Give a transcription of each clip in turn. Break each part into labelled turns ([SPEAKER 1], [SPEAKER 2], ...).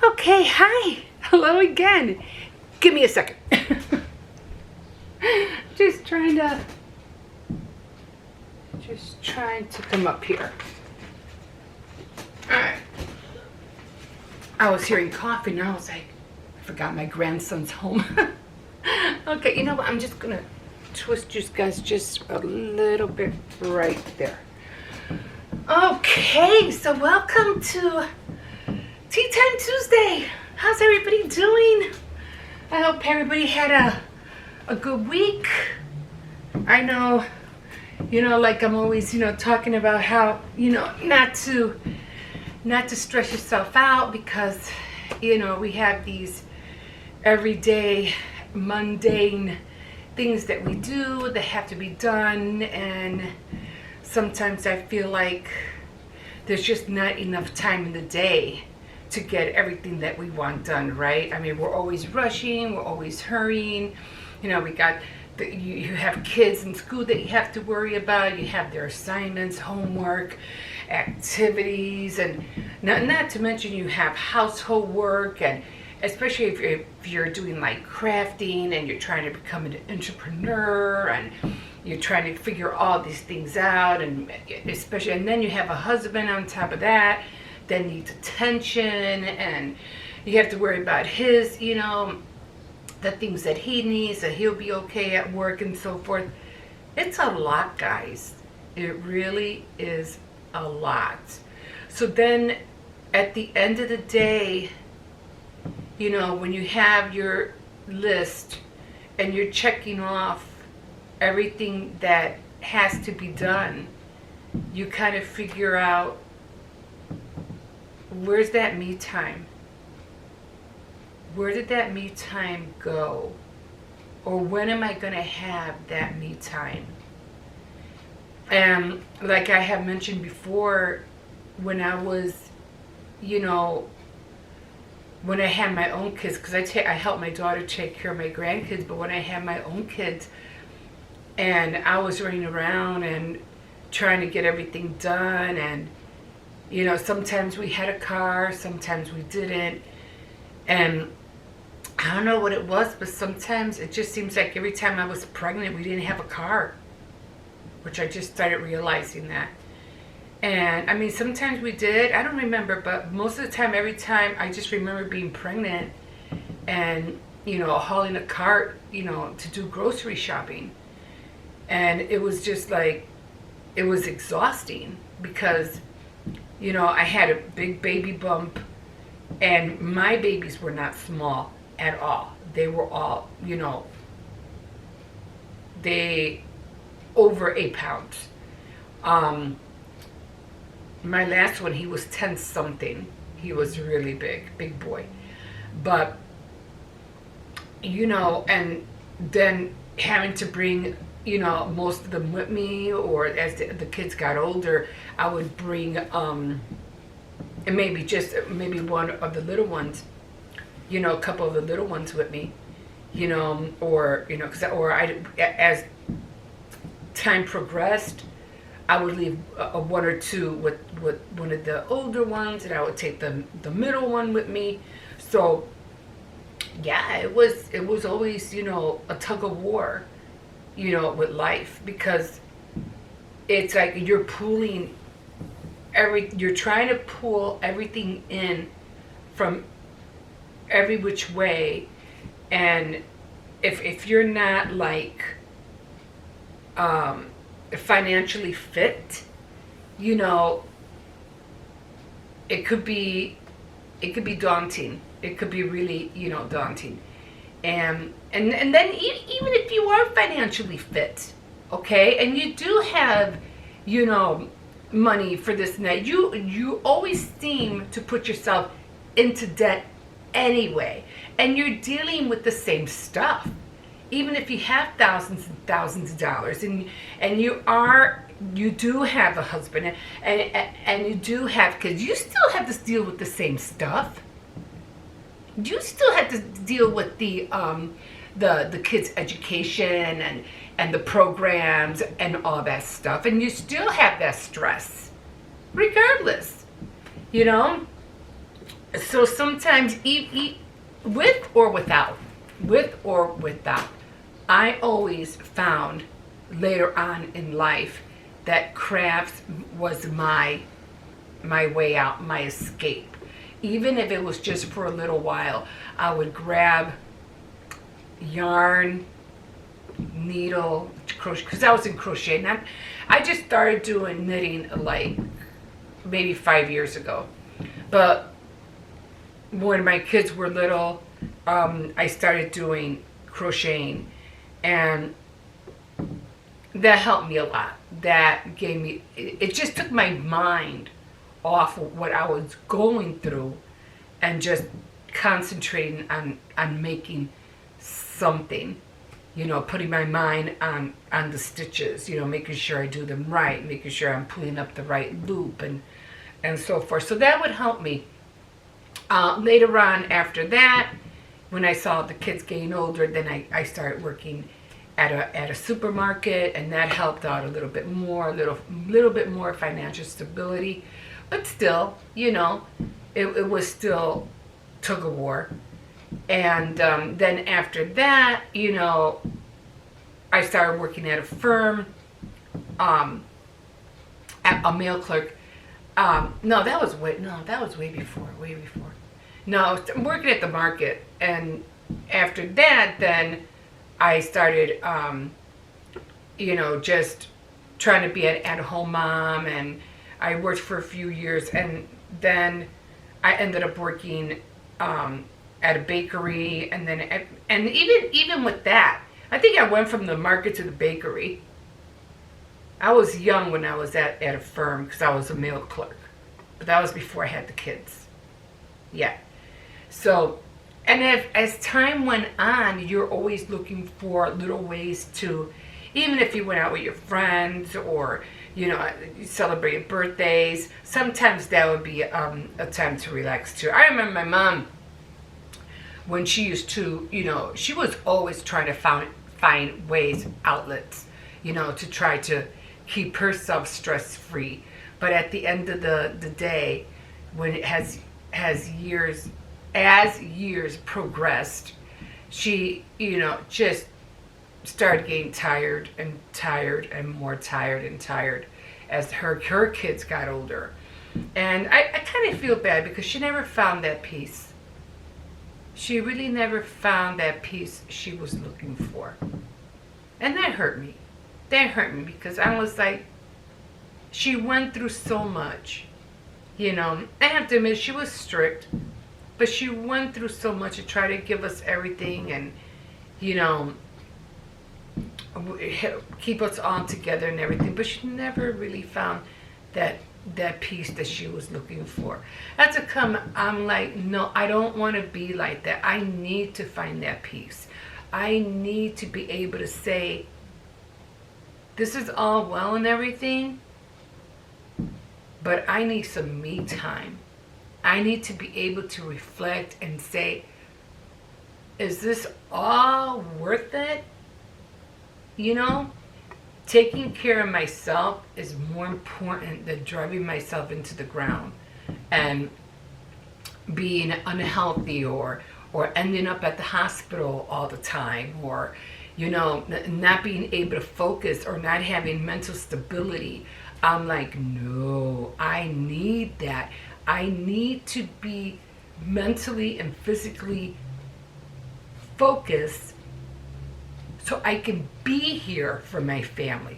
[SPEAKER 1] Okay, hi. Hello again. Give me a second. Just trying to come up here. Alright. I was hearing coffee and I was like, I forgot my grandson's home. Okay, you know what? I'm just gonna twist you guys just a little bit right there. Okay, so welcome to Tea Time Tuesday. How's everybody doing? I hope everybody had a good week. I know, like I'm always, talking about how, not to stress yourself out because, we have these everyday mundane things that we do that have to be done, and sometimes I feel like there's just not enough time in the day to get everything that we want done, right? I mean, we're always rushing, we're always hurrying. We got you have kids in school that you have to worry about. You have their assignments, homework, activities, and not to mention you have household work, and especially if you're doing like crafting and you're trying to become an entrepreneur and you're trying to figure all these things out, and especially, and then you have a husband on top of that that needs attention, and you have to worry about his, the things that he needs, that he'll be okay at work and so forth. It's a lot, guys. It really is a lot. So then at the end of the day, when you have your list and you're checking off everything that has to be done, you kind of figure out, where's that me time? Where did that me time go? Or when am I going to have that me time? And like I have mentioned before, when I was, when I had my own kids, because I help my daughter take care of my grandkids, but when I had my own kids and I was running around and trying to get everything done, and sometimes we had a car, sometimes we didn't, and I don't know what it was, but sometimes it just seems like every time I was pregnant we didn't have a car, which I just started realizing that. And I mean, sometimes we did, I don't remember, but most of the time, every time, I just remember being pregnant and hauling a cart, to do grocery shopping. And it was just like, it was exhausting because I had a big baby bump, and my babies were not small at all. They were all, they over 8 pounds. My last one, he was 10 something. He was really big boy. But, and then having to bring, most of them with me, or as the kids got older, I would bring, and maybe one of the little ones, a couple of the little ones with me, or, as time progressed, I would leave one or two with one of the older ones, and I would take the middle one with me. So, yeah, it was always, a tug of war, with life, because it's like you're you're trying to pull everything in from every which way, and if you're not like financially fit, it could be daunting. It could be really, daunting. And then even if you are financially fit, okay, and you do have, money for this and that, you always seem to put yourself into debt anyway, and you're dealing with the same stuff. Even if you have thousands and thousands of dollars, and you do have a husband, and you do have kids, you still have to deal with the same stuff. You still have to deal with the kids' education and the programs and all that stuff, and you still have that stress, regardless, So sometimes eat with or without, I always found later on in life that crafts was my way out, my escape. Even if it was just for a little while, I would grab yarn, needle, crochet, because I was in crochet. And I just started doing knitting like maybe 5 years ago. But when my kids were little, I started doing crocheting, and that helped me a lot. That gave me, it just took my mind off of what I was going through and just concentrating on making something, putting my mind on the stitches, making sure I do them right, making sure I'm pulling up the right loop and so forth. So that would help me. Later on after that, when I saw the kids getting older, then I started working at a supermarket, and that helped out a little bit more, little bit more financial stability. But still, it was still tug of war. And then after that, I started working at a firm, at a mail clerk. No, that was way before. No, I was working at the market, and after that, then I started, just trying to be an at-home mom, and I worked for a few years, and then I ended up working at a bakery, and then and even with that, I think I went from the market to the bakery. I was young when I was at a firm because I was a mail clerk, but that was before I had the kids. Yeah. So, and as time went on, you're always looking for little ways to, even if you went out with your friends or, you celebrated birthdays, sometimes that would be a time to relax too. I remember my mom, when she used to, she was always trying to find ways, outlets, to try to keep herself stress-free. But at the end of the day, when it as years progressed, she, just started getting tired and more tired as her kids got older. And I kind of feel bad because she never found that peace. She really never found that peace she was looking for. And that hurt me. Because I was like, she went through so much. I have to admit, she was strict, but she went through so much to try to give us everything and, keep us all together and everything. But she never really found that peace that she was looking for. That's to come, I'm like, no, I don't want to be like that. I need to find that peace. I need to be able to say, this is all well and everything, but I need some me time. I need to be able to reflect and say, is this all worth it? Taking care of myself is more important than driving myself into the ground and being unhealthy or ending up at the hospital all the time, or not being able to focus or not having mental stability. I'm like, no, I need that. I need to be mentally and physically focused so I can be here for my family,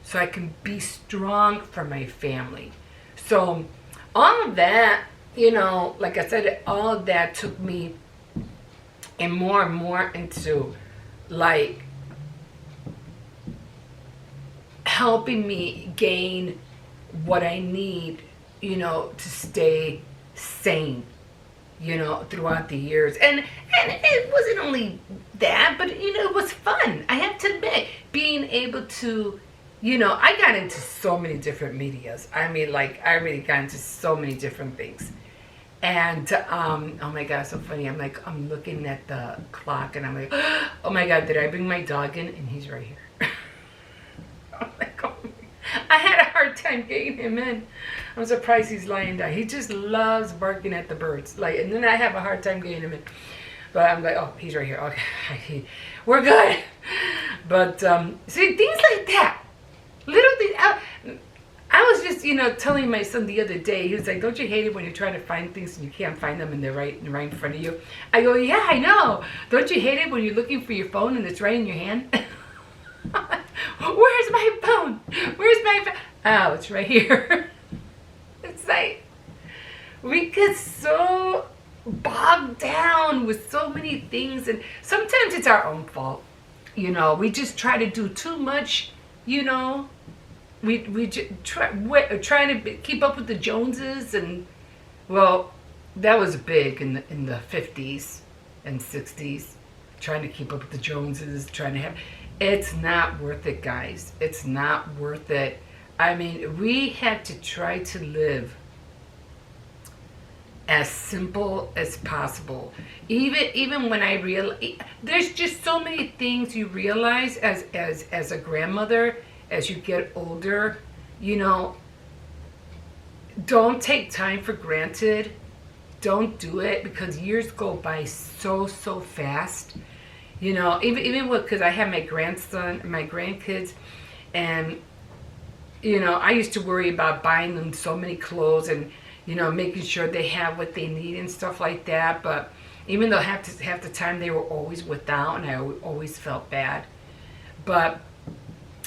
[SPEAKER 1] so I can be strong for my family. So all of that, like I said, all of that took me and more into like helping me gain what I need, to stay sane, throughout the years. And it wasn't only that, but it was fun. I have to admit, being able to, I got into so many different medias. I mean, like, I really got into so many different things. And oh my God, so funny. I'm looking at the clock and I'm like, oh my God, did I bring my dog in? And he's right here. I'm like, oh, I had a hard time getting him in. I'm surprised he's lying down. He just loves barking at the birds. Like, and then I have a hard time getting him in. But I'm like, oh, he's right here. Okay, we're good. But see, things like that, little things. I was just, telling my son the other day. He was like, "Don't you hate it when you're trying to find things and you can't find them and they're right in front of you?" I go, "Yeah, I know. Don't you hate it when you're looking for your phone and it's right in your hand?" Where's my phone? Where's my phone? Oh, it's right here. It's like we get so bogged down with so many things, and sometimes it's our own fault. We just try to do too much. We trying to keep up with the Joneses, and well, that was big in the 50s and 60s. Trying to keep up with the Joneses, trying to have. It's not worth it, guys. It's not worth it. I mean, we have to try to live as simple as possible. Even when I realize, there's just so many things you realize as a grandmother as you get older. Don't take time for granted. Don't do it, because years go by so fast. Even because I have my grandson, my grandkids, and I used to worry about buying them so many clothes and making sure they have what they need and stuff like that. But even though half the time they were always without, and I always felt bad.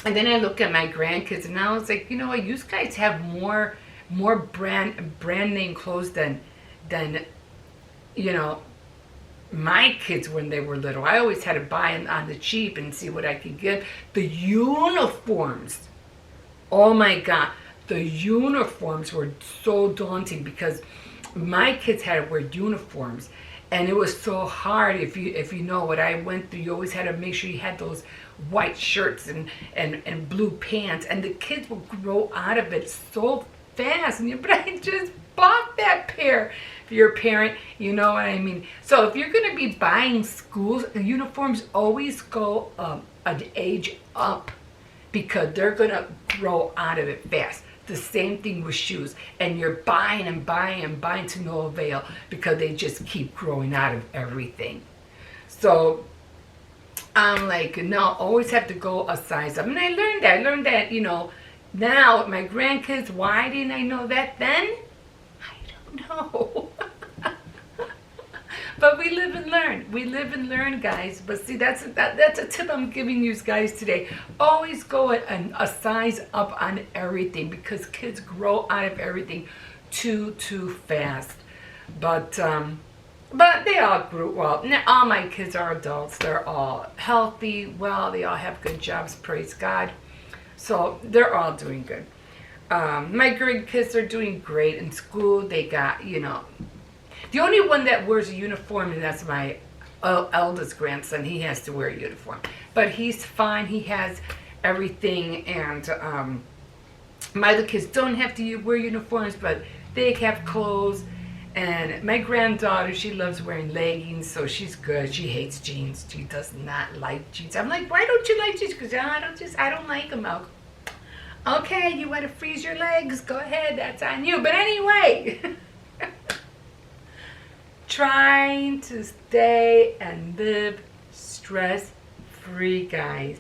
[SPEAKER 1] And then I look at my grandkids, and I was like, you guys have more brand name clothes than my kids when they were little. I always had to buy on the cheap and see what I could get. The uniforms, oh my God, the uniforms were so daunting, because my kids had to wear uniforms, and it was so hard. If you know what I went through, you always had to make sure you had those white shirts and blue pants, and the kids will grow out of it so fast. But I just bought that pair. If you're a parent, you know what I mean. So if you're going to be buying school uniforms, always go an age up, because they're going to grow out of it fast. The same thing with shoes, and you're buying and buying and buying to no avail, because they just keep growing out of everything. So I'm like, no, always have to go a size up. And I learned that, now with my grandkids. Why didn't I know that then? I don't know. But we live and learn. We live and learn, guys. But see, that's a tip I'm giving you guys today. Always go a size up on everything, because kids grow out of everything too fast. But they all grew well. Now, all my kids are adults. They're all healthy. Well, they all have good jobs. Praise God. So they're all doing good. My grandkids are doing great in school. They got, the only one that wears a uniform, and that's my eldest grandson. He has to wear a uniform, but he's fine. He has everything, and my other kids don't have to wear uniforms, but they have clothes. And my granddaughter, she loves wearing leggings, so she's good. She hates jeans. She does not like jeans. I'm like, why don't you like jeans? Because I don't like them. Okay, you want to freeze your legs? Go ahead. That's on you. But anyway, trying to stay and live stress-free, guys.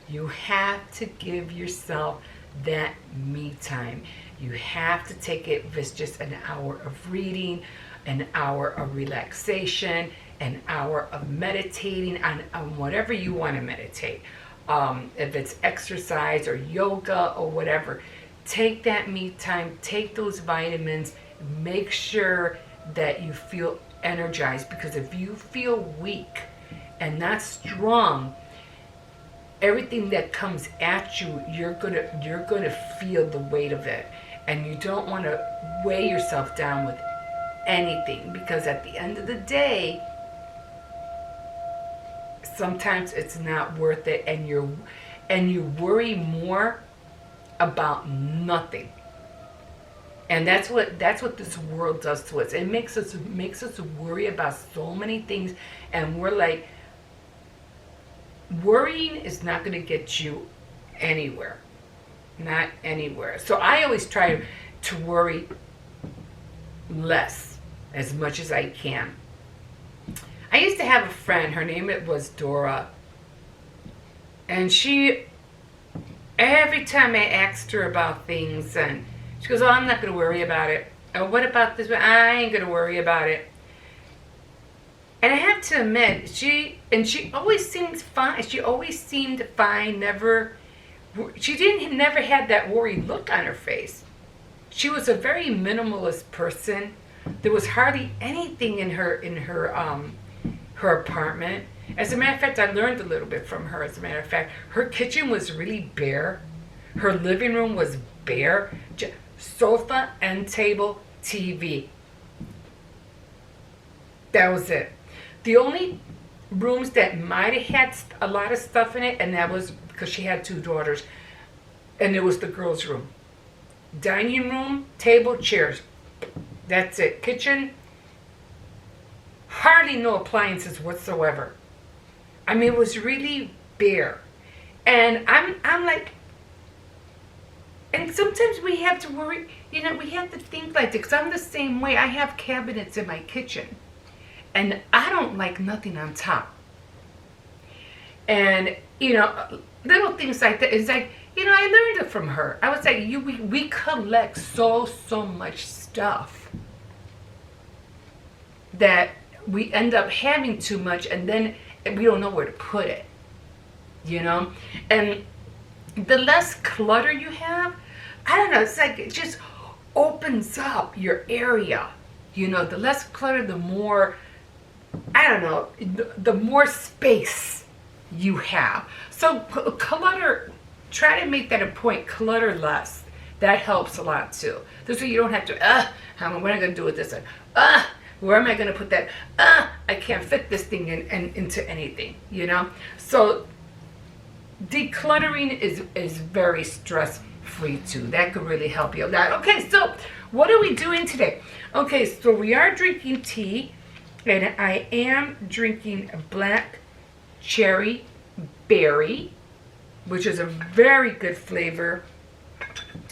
[SPEAKER 1] You have to give yourself that me time. You have to take it, if it's just an hour of reading, an hour of relaxation, an hour of meditating on whatever you want to meditate. If it's exercise or yoga or whatever, take that me time, take those vitamins, make sure that you feel energized, because if you feel weak and not strong, everything that comes at you, you're gonna feel the weight of it. And you don't want to weigh yourself down with anything, because at the end of the day, sometimes it's not worth it, and you worry more about nothing. And that's what this world does to us. It makes us worry about so many things, and we're like, worrying is not going to get you anywhere. not anywhere. So I always try to worry less as much as I can. I used to have a friend, her name was Dora, and she, every time I asked her about things, and she goes, oh, I'm not going to worry about it. Oh, what about this? I ain't going to worry about it. And I have to admit, she always seems fine. She always seemed fine, never had that worried look on her face. She was a very minimalist person. There was hardly anything in her apartment. As a matter of fact, I learned a little bit from her. As a matter of fact, her kitchen was really bare. Her living room was bare. Sofa, end table, TV. That was it. The only rooms that might have had a lot of stuff in it, and that was because she had 2 daughters, and it was the girls' room. Dining room, table, chairs. That's it. Kitchen, hardly no appliances whatsoever. I mean, it was really bare. And I'm like, and sometimes we have to worry, we have to think like this. 'Cause I'm the same way. I have cabinets in my kitchen, and I don't like nothing on top. And, little things like that. It's like, I learned it from her. I was like, we collect so much stuff that we end up having too much, and then we don't know where to put it, And the less clutter you have, I don't know, it's like it just opens up your area. The less clutter, the more, I don't know, the more space you have. So clutter, try to make that a point, clutter less. That helps a lot too. This way you don't have to, what am I going to do with this? Where am I going to put that? I can't fit this thing into anything, So decluttering is very stress-free too. That could really help you out. Okay, so what are we doing today? Okay, so we are drinking tea, and I am drinking a black cherry berry, which is a very good flavor.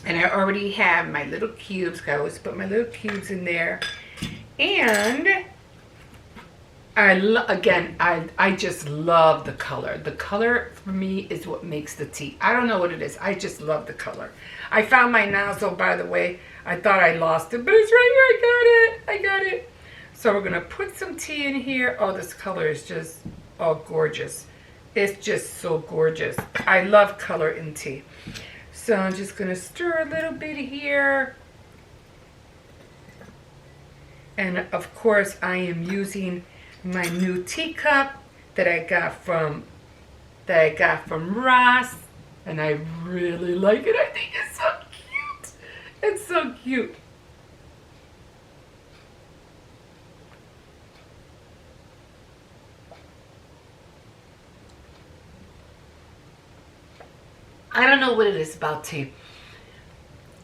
[SPEAKER 1] And I already have my little cubes. I always put my little cubes in there. And I just love the color. The color for me is what makes the tea. I don't know what it is. I just love the color. I found my nozzle, by the way. I thought I lost it, but it's right here. I got it. So we're going to put some tea in here. Oh, this color is just, gorgeous. It's just so gorgeous. I love color in tea. So I'm just going to stir a little bit here. And of course, I am using my new teacup that I got from Ross, and I really like it. I think it's so cute. It's so cute. I don't know what it is about tea.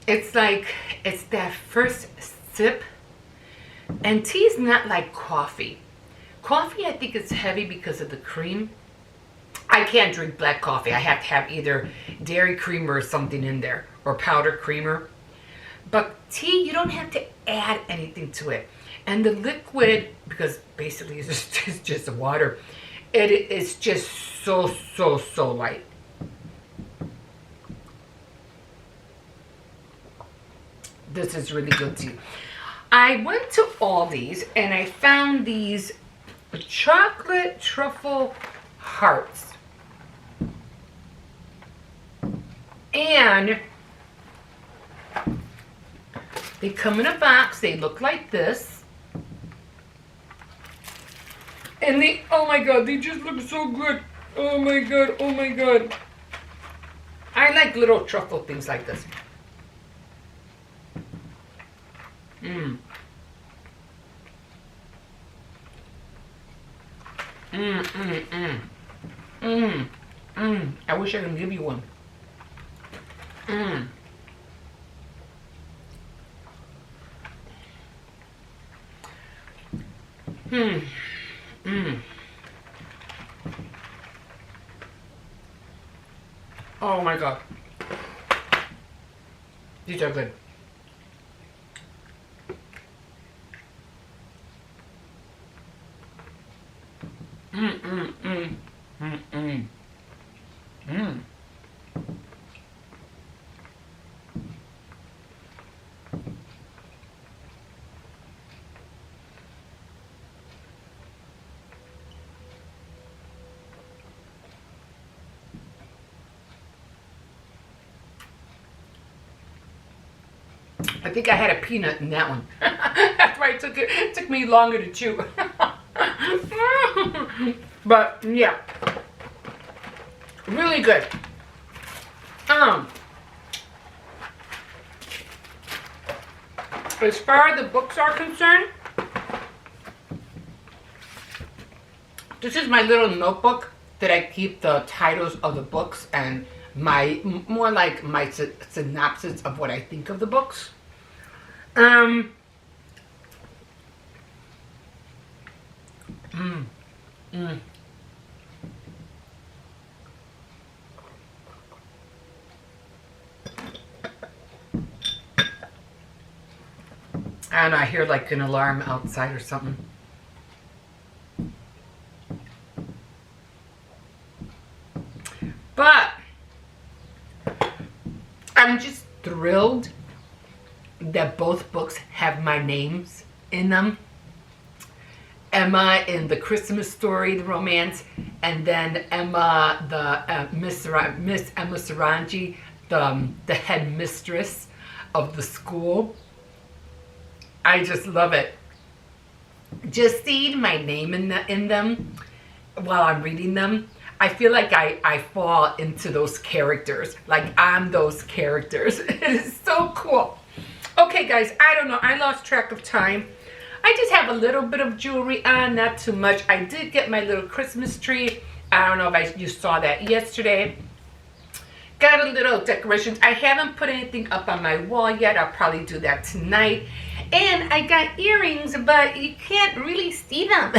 [SPEAKER 1] It's like, it's that first sip. And tea is not like coffee. Coffee, I think, is heavy because of the cream. I can't drink black coffee. I have to have either dairy creamer or something in there, or powdered creamer. But tea, you don't have to add anything to it. And the liquid, because basically it's just water, it is just so light. This is really good tea. I went to Aldi's and I found these chocolate truffle hearts. And they come in a box. They look like this. And they, oh my God, they just look so good. Oh my God. I like little truffle things like this. I wish I could give you one. Oh my God. These are good. I think I had a peanut in that one. That's why it took me longer to chew. But yeah, really good. As far as the books are concerned, this is my little notebook that I keep the titles of the books and more like my synopsis of what I think of the books. I don't know, I hear like an alarm outside or something. But I'm just thrilled that both books have my names in them. Emma in the Christmas Story, the romance, and then Emma, the Miss Emma Sarangi, the head mistress of the school. I just love it. Just seeing my name in them while I'm reading them, I feel like I fall into those characters. Like I'm those characters. It is so cool. Okay, guys, I don't know. I lost track of time. I just have a little bit of jewelry on, not too much. I did get my little Christmas tree. I don't know if you saw that yesterday. Got a little decorations. I haven't put anything up on my wall yet. I'll probably do that tonight. And I got earrings, but you can't really see them.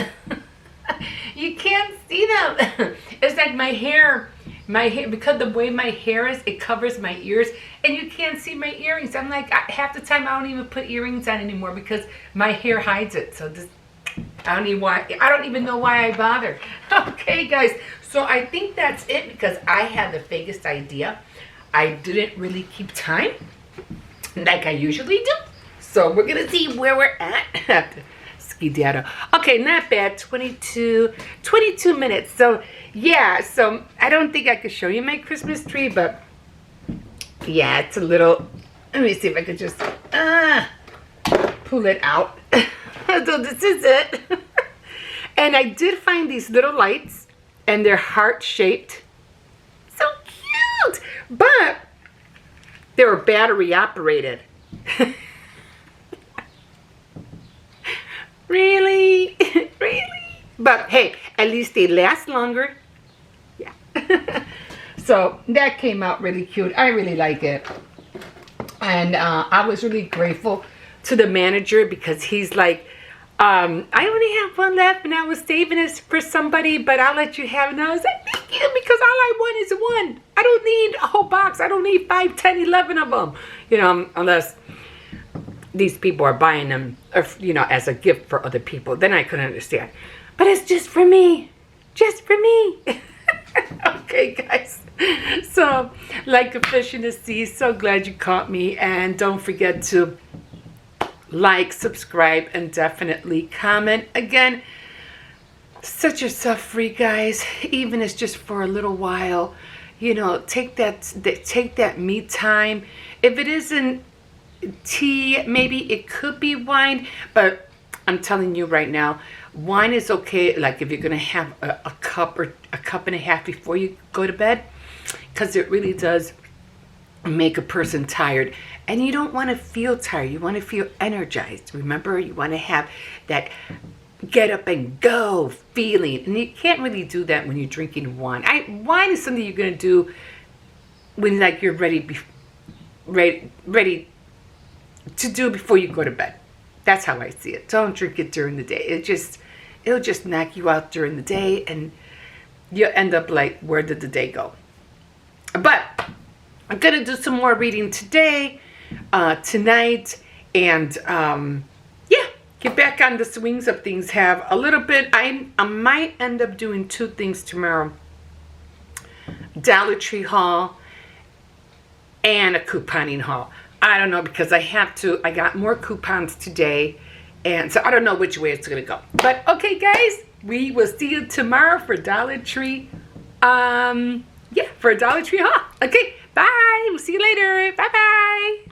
[SPEAKER 1] You can't see them. It's like my hair, because the way my hair is, it covers my ears, and you can't see my earrings. I'm like, half the time I don't even put earrings on anymore because my hair hides it. So this, I don't even know why I bothered. Okay, guys. So I think that's it because I had the fakest idea. I didn't really keep time like I usually do. So we're gonna see where we're at. Ski-data. Okay, not bad. 22 minutes. So yeah, so I don't think I could show you my Christmas tree, but yeah, it's a little, let me see if I could just pull it out. So this is it. And I did find these little lights, and they're heart-shaped. So cute! But they were battery operated. Really? Really? But hey, at least they last longer. Yeah. So that came out really cute. I really like it. And I was really grateful to the manager because he's like, I only have one left and I was saving this for somebody, but I'll let you have it. And I was like, thank you, because all I want is one. I don't need a whole box. I don't need 5, 10, 11 of them. You know, unless these people are buying them, you know, as a gift for other people. Then I couldn't understand. But it's just for me. Just for me. Okay, guys. So, like a fish in the sea, so glad you caught me. And don't forget to like, subscribe, and definitely comment. Again, set yourself free, guys. Even if it's just for a little while. You know, take that me time. If it isn't tea, maybe it could be wine, but I'm telling you right now, wine is okay. Like if you're gonna have a cup or a cup and a half before you go to bed, because it really does make a person tired, and you don't want to feel tired. You want to feel energized. Remember, you want to have that get up and go feeling, and you can't really do that when you're drinking wine. Wine is something you're gonna do when like you're ready to do before you go to bed. That's how I see it. Don't drink it during the day. It'll just knock you out during the day, and you'll end up like, where did the day go? But I'm gonna do some more reading today. tonight, and yeah, get back on the swings of things. Have a little bit. I might end up doing 2 things tomorrow: Dollar Tree haul and a couponing haul. I don't know, because I got more coupons today, and so I don't know which way it's gonna go. But okay, guys, we will see you tomorrow for Dollar Tree. Yeah, for a Dollar Tree haul. Okay, bye. We'll see you later. Bye bye.